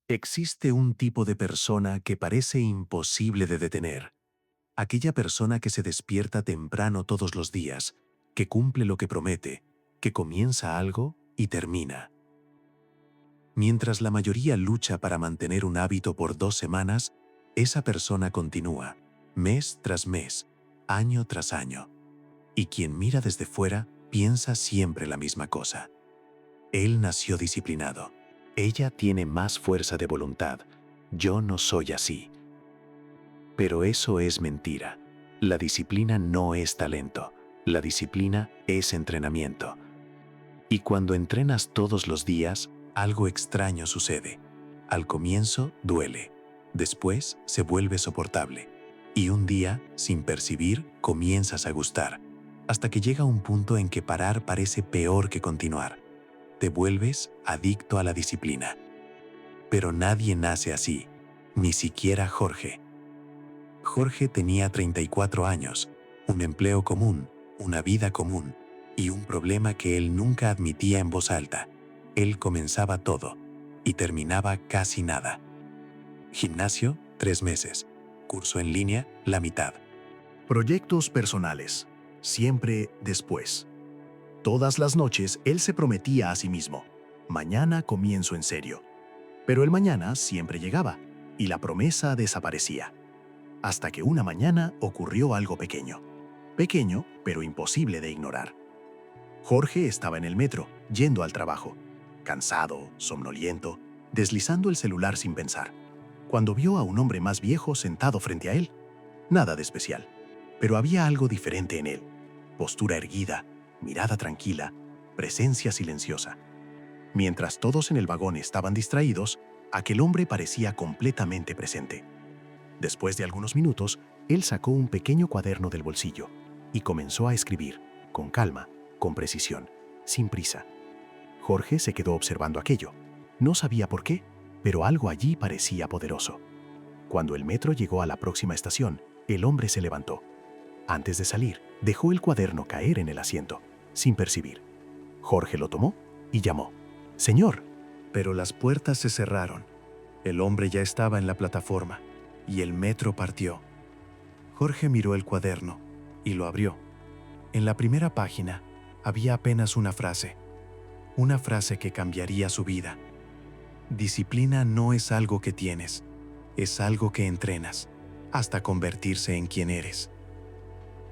Existe un tipo de persona que parece imposible de detener. Aquella persona que se despierta temprano todos los días, que cumple lo que promete, que comienza algo y termina. Mientras la mayoría lucha para mantener un hábito por 2 semanas, esa persona continúa, mes tras mes, año tras año. Y quien mira desde fuera piensa siempre la misma cosa. Él nació disciplinado. Ella tiene más fuerza de voluntad. Yo no soy así. Pero eso es mentira. La disciplina no es talento. La disciplina es entrenamiento. Y cuando entrenas todos los días, algo extraño sucede. Al comienzo duele. Después se vuelve soportable. Y un día, sin percibir, comienzas a gustar. Hasta que llega un punto en que parar parece peor que continuar. Te vuelves adicto a la disciplina. Pero nadie nace así, ni siquiera Jorge. Jorge tenía 34 años, un empleo común, una vida común y un problema que él nunca admitía en voz alta. Él comenzaba todo y terminaba casi nada. Gimnasio, 3 meses. Curso en línea, la mitad. Proyectos personales. Siempre después. Todas las noches él se prometía a sí mismo, mañana comienzo en serio. Pero el mañana siempre llegaba y la promesa desaparecía. Hasta que una mañana ocurrió algo pequeño. Pequeño, pero imposible de ignorar. Jorge estaba en el metro, yendo al trabajo, cansado, somnoliento, deslizando el celular sin pensar, cuando vio a un hombre más viejo sentado frente a él. Nada de especial, pero había algo diferente en él. Postura erguida, mirada tranquila, presencia silenciosa. Mientras todos en el vagón estaban distraídos, aquel hombre parecía completamente presente. Después de algunos minutos, él sacó un pequeño cuaderno del bolsillo y comenzó a escribir, con calma, con precisión, sin prisa. Jorge se quedó observando aquello. No sabía por qué, pero algo allí parecía poderoso. Cuando el metro llegó a la próxima estación, el hombre se levantó. Antes de salir, dejó el cuaderno caer en el asiento, sin percibir. Jorge lo tomó y llamó. «Señor». Pero las puertas se cerraron. El hombre ya estaba en la plataforma y el metro partió. Jorge miró el cuaderno y lo abrió. En la primera página había apenas una frase que cambiaría su vida. Disciplina no es algo que tienes, es algo que entrenas, hasta convertirse en quien eres.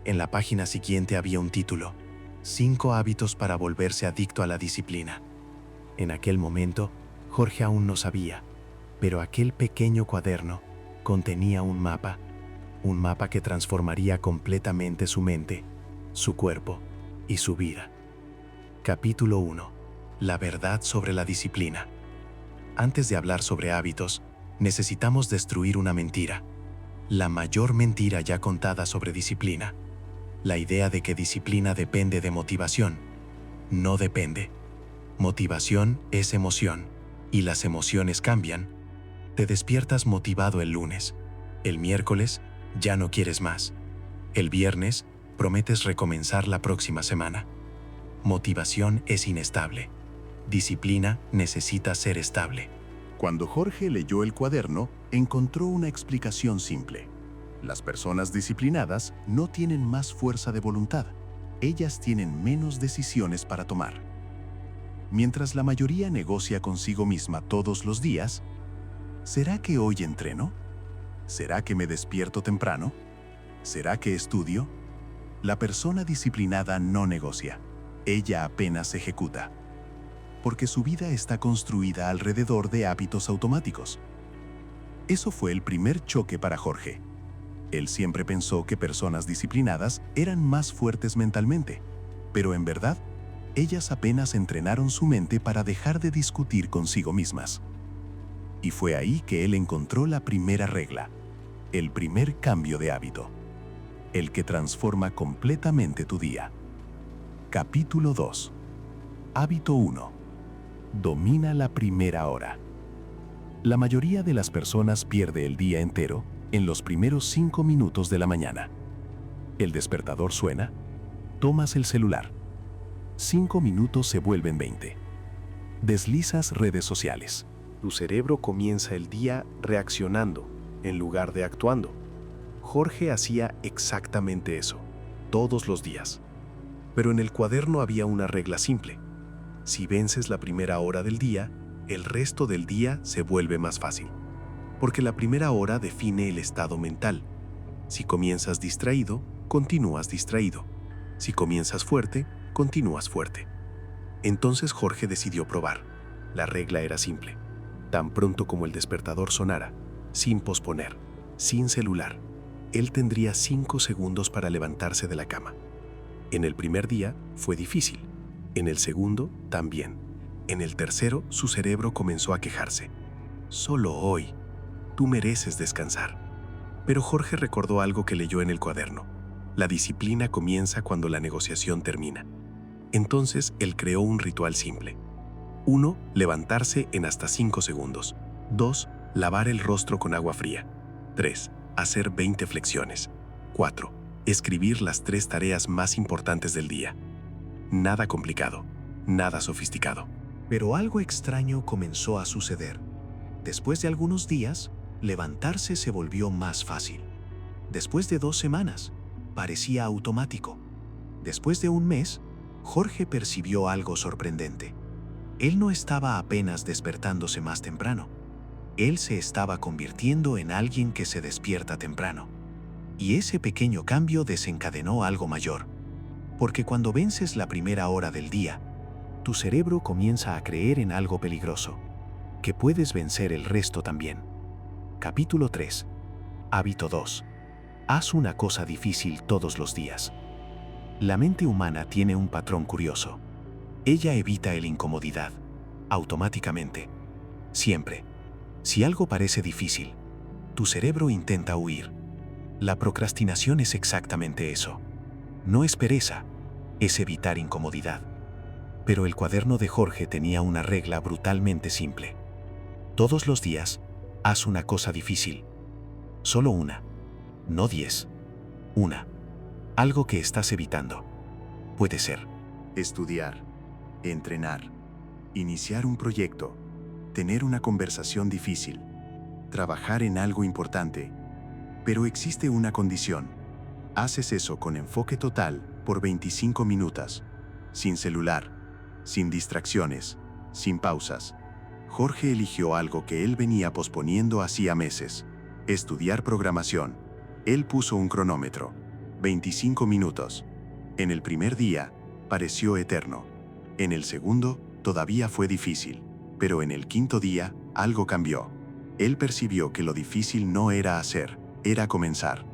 En la página siguiente había un título: 5 hábitos para volverse adicto a la disciplina. En aquel momento, Jorge aún no sabía, pero aquel pequeño cuaderno contenía un mapa que transformaría completamente su mente, su cuerpo y su vida. Capítulo 1. La verdad sobre la disciplina. Antes de hablar sobre hábitos, necesitamos destruir una mentira. La mayor mentira ya contada sobre disciplina. La idea de que disciplina depende de motivación. No depende. Motivación es emoción, y las emociones cambian. Te despiertas motivado el lunes. El miércoles ya no quieres más. El viernes prometes recomenzar la próxima semana. Motivación es inestable. Disciplina necesita ser estable. Cuando Jorge leyó el cuaderno, encontró una explicación simple. Las personas disciplinadas no tienen más fuerza de voluntad. Ellas tienen menos decisiones para tomar. Mientras la mayoría negocia consigo misma todos los días, ¿será que hoy entreno? ¿Será que me despierto temprano? ¿Será que estudio? La persona disciplinada no negocia. Ella apenas ejecuta. Porque su vida está construida alrededor de hábitos automáticos. Eso fue el primer choque para Jorge. Él siempre pensó que personas disciplinadas eran más fuertes mentalmente, pero en verdad, ellas apenas entrenaron su mente para dejar de discutir consigo mismas. Y fue ahí que él encontró la primera regla, el primer cambio de hábito, el que transforma completamente tu día. Capítulo 2. Hábito 1. Domina la primera hora. La mayoría de las personas pierde el día entero en los primeros 5 minutos de la mañana. El despertador suena, tomas el celular. 5 minutos se vuelven 20. Deslizas redes sociales Tu cerebro comienza el día reaccionando en lugar de actuando. Jorge hacía exactamente eso, todos los días. Pero en el cuaderno había una regla simple. Si vences la primera hora del día, el resto del día se vuelve más fácil. Porque la primera hora define el estado mental. Si comienzas distraído, continúas distraído. Si comienzas fuerte, continúas fuerte. Entonces Jorge decidió probar. La regla era simple. Tan pronto como el despertador sonara, sin posponer, sin celular, él tendría 5 segundos para levantarse de la cama. En el primer día fue difícil. En el segundo, también. En el tercero, su cerebro comenzó a quejarse. Solo hoy. Tú mereces descansar. Pero Jorge recordó algo que leyó en el cuaderno. La disciplina comienza cuando la negociación termina. Entonces, él creó un ritual simple. 1. Levantarse en hasta 5 segundos. 2. Lavar el rostro con agua fría. 3. Hacer 20 flexiones. 4. Escribir las 3 tareas más importantes del día. Nada complicado, nada sofisticado. Pero algo extraño comenzó a suceder. Después de algunos días, levantarse se volvió más fácil. Después de 2 semanas, parecía automático. Después de un mes, Jorge percibió algo sorprendente. Él no estaba apenas despertándose más temprano. Él se estaba convirtiendo en alguien que se despierta temprano. Y ese pequeño cambio desencadenó algo mayor. Porque cuando vences la primera hora del día, tu cerebro comienza a creer en algo peligroso, que puedes vencer el resto también. Capítulo 3. Hábito 2. Haz una cosa difícil todos los días. La mente humana tiene un patrón curioso. Ella evita la incomodidad, automáticamente. Siempre. Si algo parece difícil, tu cerebro intenta huir. La procrastinación es exactamente eso. No es pereza, es evitar incomodidad. Pero el cuaderno de Jorge tenía una regla brutalmente simple. Todos los días, haz una cosa difícil. Solo una. No 10. Una. Algo que estás evitando. Puede ser Estudiar, entrenar, iniciar un proyecto, tener una conversación difícil, trabajar en algo importante. Pero existe una condición. Haces eso con enfoque total por 25 minutos, sin celular, sin distracciones, sin pausas. Jorge eligió algo que él venía posponiendo hacía meses: estudiar programación. Él puso un cronómetro, 25 minutos. En el primer día, pareció eterno. En el segundo, todavía fue difícil. Pero en el quinto día, algo cambió. Él percibió que lo difícil no era hacer, era comenzar.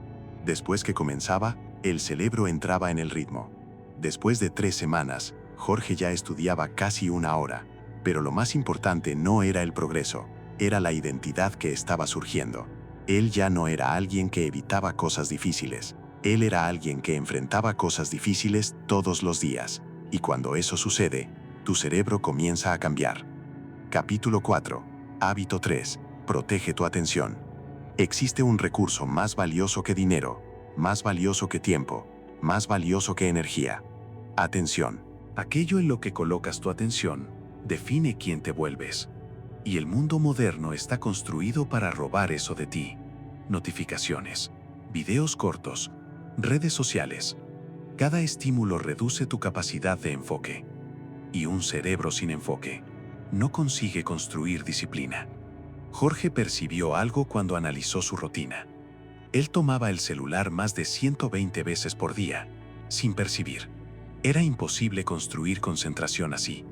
Después que comenzaba, el cerebro entraba en el ritmo. Después de 3 semanas, Jorge ya estudiaba casi 1 hora. Pero lo más importante no era el progreso, era la identidad que estaba surgiendo. Él ya no era alguien que evitaba cosas difíciles. Él era alguien que enfrentaba cosas difíciles todos los días. Y cuando eso sucede, tu cerebro comienza a cambiar. Capítulo 4. Hábito 3. Protege tu atención. Existe un recurso más valioso que dinero, más valioso que tiempo, más valioso que energía. Atención. Aquello en lo que colocas tu atención define quién te vuelves. Y el mundo moderno está construido para robar eso de ti. Notificaciones, videos cortos, redes sociales. Cada estímulo reduce tu capacidad de enfoque. Y un cerebro sin enfoque no consigue construir disciplina. Jorge percibió algo cuando analizó su rutina. Él tomaba el celular más de 120 veces por día, sin percibir. Era imposible construir concentración así.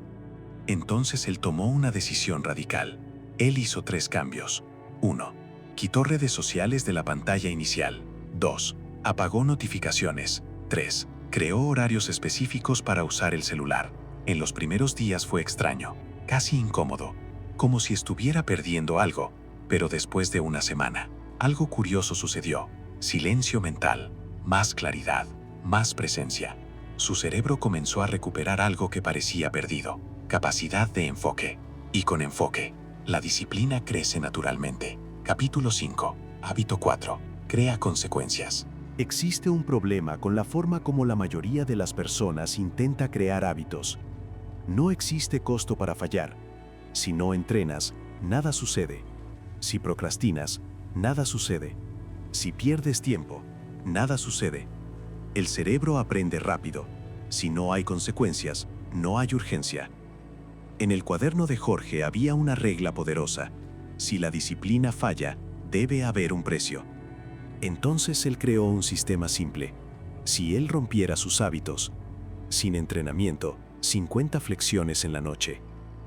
Entonces él tomó una decisión radical. Él hizo 3 cambios. 1. Quitó redes sociales de la pantalla inicial. 2. Apagó notificaciones. 3. Creó horarios específicos para usar el celular. En los primeros días fue extraño, casi incómodo, como si estuviera perdiendo algo. Pero después de una semana, algo curioso sucedió. Silencio mental, más claridad, más presencia. Su cerebro comenzó a recuperar algo que parecía perdido: capacidad de enfoque. Y con enfoque, la disciplina crece naturalmente. Capítulo 5. Hábito 4. Crea consecuencias. Existe un problema con la forma como la mayoría de las personas intenta crear hábitos. No existe costo para fallar. Si no entrenas, nada sucede. Si procrastinas, nada sucede. Si pierdes tiempo, nada sucede. El cerebro aprende rápido. Si no hay consecuencias, no hay urgencia. En el cuaderno de Jorge había una regla poderosa. Si la disciplina falla, debe haber un precio. Entonces él creó un sistema simple. Si él rompiera sus hábitos, sin entrenamiento, 50 flexiones en la noche.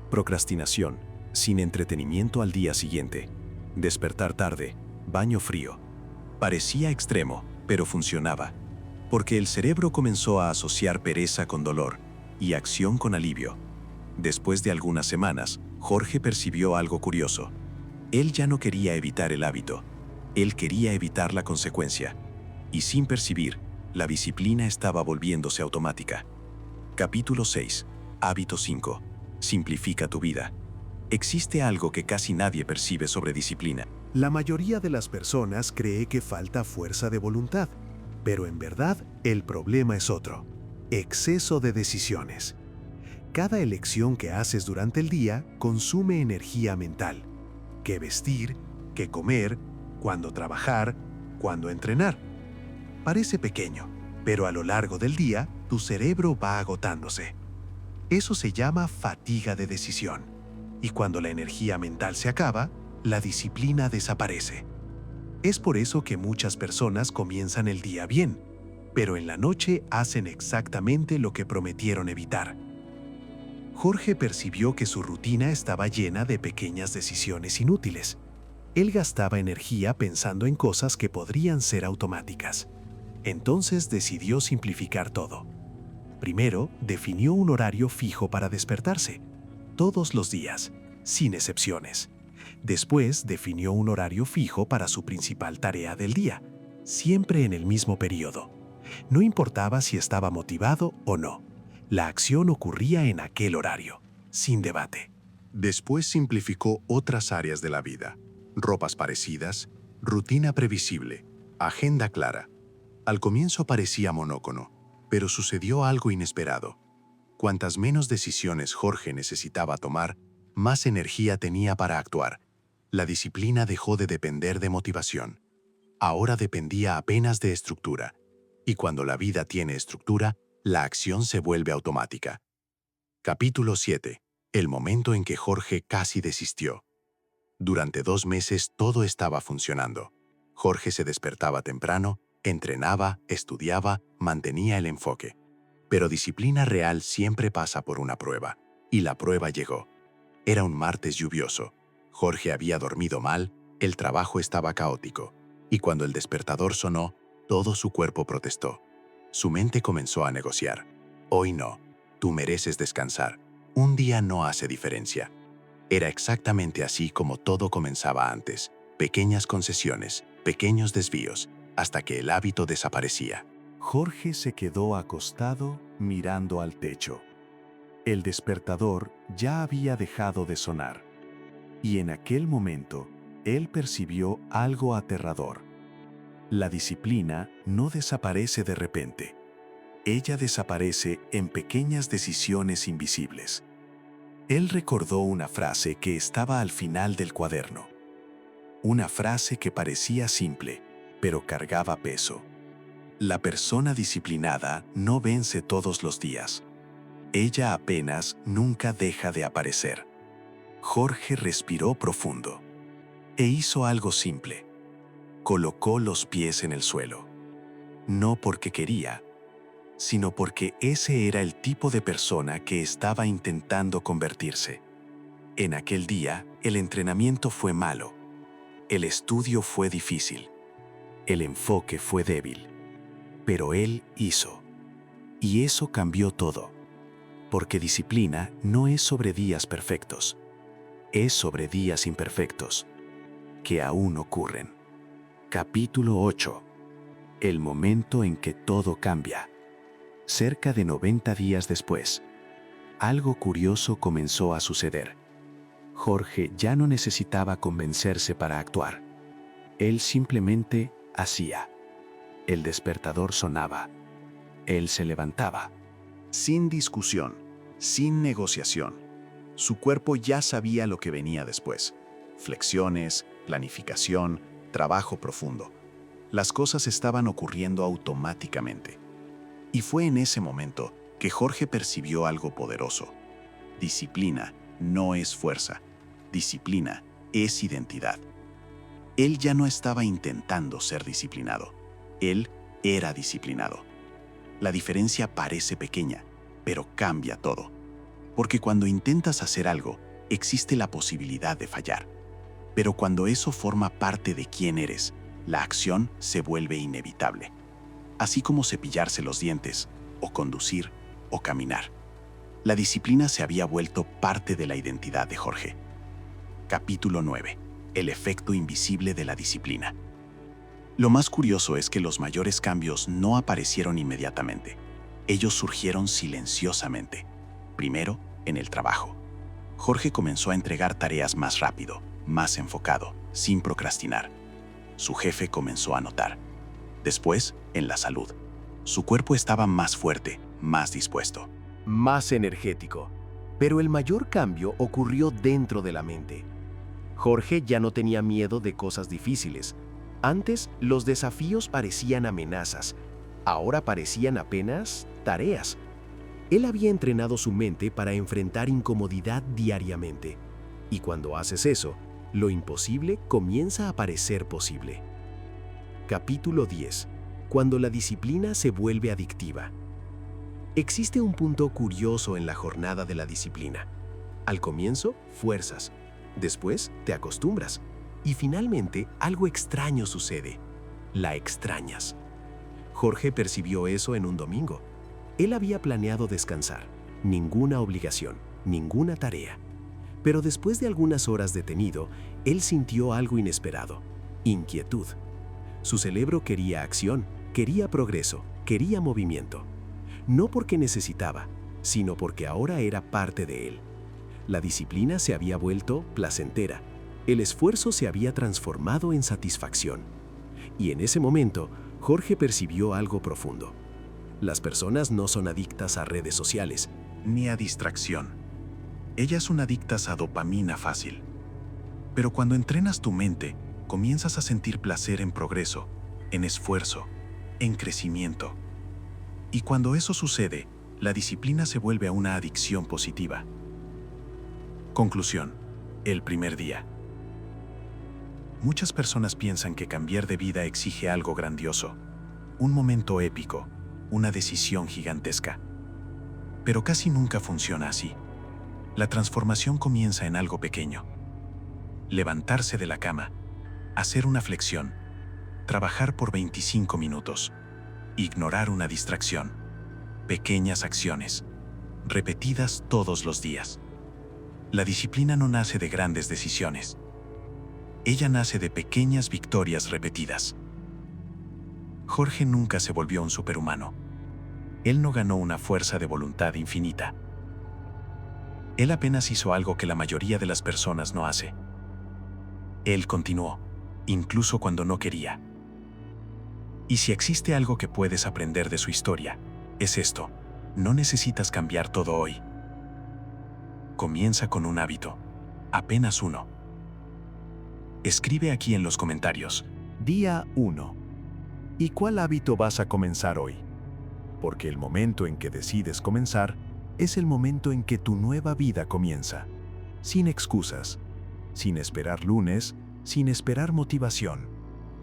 Procrastinación, sin entretenimiento al día siguiente. Despertar tarde, baño frío. Parecía extremo, pero funcionaba. Porque el cerebro comenzó a asociar pereza con dolor y acción con alivio. Después de algunas semanas, Jorge percibió algo curioso. Él ya no quería evitar el hábito. Él quería evitar la consecuencia. Y sin percibir, la disciplina estaba volviéndose automática. Capítulo 6. Hábito 5. Simplifica tu vida. Existe algo que casi nadie percibe sobre disciplina. La mayoría de las personas cree que falta fuerza de voluntad, pero en verdad el problema es otro: exceso de decisiones. Cada elección que haces durante el día consume energía mental. ¿Qué vestir? ¿Qué comer? ¿Cuándo trabajar? ¿Cuándo entrenar? Parece pequeño, pero a lo largo del día tu cerebro va agotándose. Eso se llama fatiga de decisión. Y cuando la energía mental se acaba, la disciplina desaparece. Es por eso que muchas personas comienzan el día bien, pero en la noche hacen exactamente lo que prometieron evitar. Jorge percibió que su rutina estaba llena de pequeñas decisiones inútiles. Él gastaba energía pensando en cosas que podrían ser automáticas. Entonces decidió simplificar todo. Primero, definió un horario fijo para despertarse, todos los días, sin excepciones. Después, definió un horario fijo para su principal tarea del día, siempre en el mismo periodo. No importaba si estaba motivado o no. La acción ocurría en aquel horario, sin debate. Después simplificó otras áreas de la vida. Ropas parecidas, rutina previsible, agenda clara. Al comienzo parecía monótono, pero sucedió algo inesperado. Cuantas menos decisiones Jorge necesitaba tomar, más energía tenía para actuar. La disciplina dejó de depender de motivación. Ahora dependía apenas de estructura. Y cuando la vida tiene estructura, la acción se vuelve automática. Capítulo 7. El momento en que Jorge casi desistió. Durante 2 meses todo estaba funcionando. Jorge se despertaba temprano, entrenaba, estudiaba, mantenía el enfoque. Pero disciplina real siempre pasa por una prueba. Y la prueba llegó. Era un martes lluvioso. Jorge había dormido mal, el trabajo estaba caótico. Y cuando el despertador sonó, todo su cuerpo protestó. Su mente comenzó a negociar. Hoy no, tú mereces descansar. Un día no hace diferencia. Era exactamente así como todo comenzaba antes. Pequeñas concesiones, pequeños desvíos, hasta que el hábito desaparecía. Jorge se quedó acostado mirando al techo. El despertador ya había dejado de sonar. Y en aquel momento, él percibió algo aterrador. La disciplina no desaparece de repente. Ella desaparece en pequeñas decisiones invisibles. Él recordó una frase que estaba al final del cuaderno. Una frase que parecía simple, pero cargaba peso. La persona disciplinada no vence todos los días. Ella apenas nunca deja de aparecer. Jorge respiró profundo e hizo algo simple. Colocó los pies en el suelo. No porque quería, sino porque ese era el tipo de persona que estaba intentando convertirse. En aquel día, el entrenamiento fue malo. El estudio fue difícil. El enfoque fue débil. Pero él hizo. Y eso cambió todo. Porque disciplina no es sobre días perfectos. Es sobre días imperfectos, que aún ocurren. Capítulo 8. El momento en que todo cambia. Cerca de 90 días después, algo curioso comenzó a suceder. Jorge ya no necesitaba convencerse para actuar. Él simplemente hacía. El despertador sonaba. Él se levantaba. Sin discusión, sin negociación. Su cuerpo ya sabía lo que venía después. Flexiones, planificación, trabajo profundo. Las cosas estaban ocurriendo automáticamente. Y fue en ese momento que Jorge percibió algo poderoso. Disciplina no es fuerza. Disciplina es identidad. Él ya no estaba intentando ser disciplinado. Él era disciplinado. La diferencia parece pequeña, pero cambia todo. Porque cuando intentas hacer algo, existe la posibilidad de fallar. Pero cuando eso forma parte de quién eres, la acción se vuelve inevitable. Así como cepillarse los dientes, o conducir, o caminar. La disciplina se había vuelto parte de la identidad de Jorge. Capítulo 9. El efecto invisible de la disciplina. Lo más curioso es que los mayores cambios no aparecieron inmediatamente. Ellos surgieron silenciosamente. Primero, en el trabajo. Jorge comenzó a entregar tareas más rápido, más enfocado, sin procrastinar. Su jefe comenzó a notar. Después, en la salud. Su cuerpo estaba más fuerte, más dispuesto. Más energético. Pero el mayor cambio ocurrió dentro de la mente. Jorge ya no tenía miedo de cosas difíciles. Antes, los desafíos parecían amenazas. Ahora parecían apenas tareas. Él había entrenado su mente para enfrentar incomodidad diariamente. Y cuando haces eso, lo imposible comienza a parecer posible. Capítulo 10. Cuando la disciplina se vuelve adictiva. Existe un punto curioso en la jornada de la disciplina. Al comienzo, fuerzas. Después, te acostumbras. Y finalmente, algo extraño sucede. La extrañas. Jorge percibió eso en un domingo. Él había planeado descansar. Ninguna obligación, ninguna tarea. Pero después de algunas horas detenido, él sintió algo inesperado. Inquietud. Su cerebro quería acción, quería progreso, quería movimiento. No porque necesitaba, sino porque ahora era parte de él. La disciplina se había vuelto placentera. El esfuerzo se había transformado en satisfacción. Y en ese momento, Jorge percibió algo profundo. Las personas no son adictas a redes sociales, Ni a distracción. Ellas son adictas a dopamina fácil. Pero cuando entrenas tu mente, comienzas a sentir placer en progreso, en esfuerzo, en crecimiento. Y cuando eso sucede, la disciplina se vuelve a una adicción positiva. Conclusión. El primer día. Muchas personas piensan que cambiar de vida exige algo grandioso, un momento épico, una decisión gigantesca. Pero casi nunca funciona así. La transformación comienza en algo pequeño. Levantarse de la cama, hacer una flexión, trabajar por 25 minutos, ignorar una distracción. Pequeñas acciones, repetidas todos los días. La disciplina no nace de grandes decisiones. Ella nace de pequeñas victorias repetidas. Jorge nunca se volvió un superhumano. Él no ganó una fuerza de voluntad infinita. Él apenas hizo algo que la mayoría de las personas no hace. Él continuó, incluso cuando no quería. Y si existe algo que puedes aprender de su historia, es esto: no necesitas cambiar todo hoy. Comienza con un hábito, apenas uno. Escribe aquí en los comentarios. Día 1. ¿Y cuál hábito vas a comenzar hoy? Porque el momento en que decides comenzar es el momento en que tu nueva vida comienza. Sin excusas, sin esperar lunes, sin esperar motivación.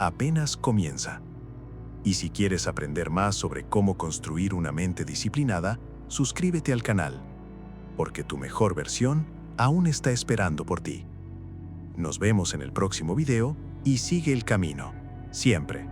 Apenas comienza. Y si quieres aprender más sobre cómo construir una mente disciplinada, suscríbete al canal, porque tu mejor versión aún está esperando por ti. Nos vemos en el próximo video y sigue el camino, siempre.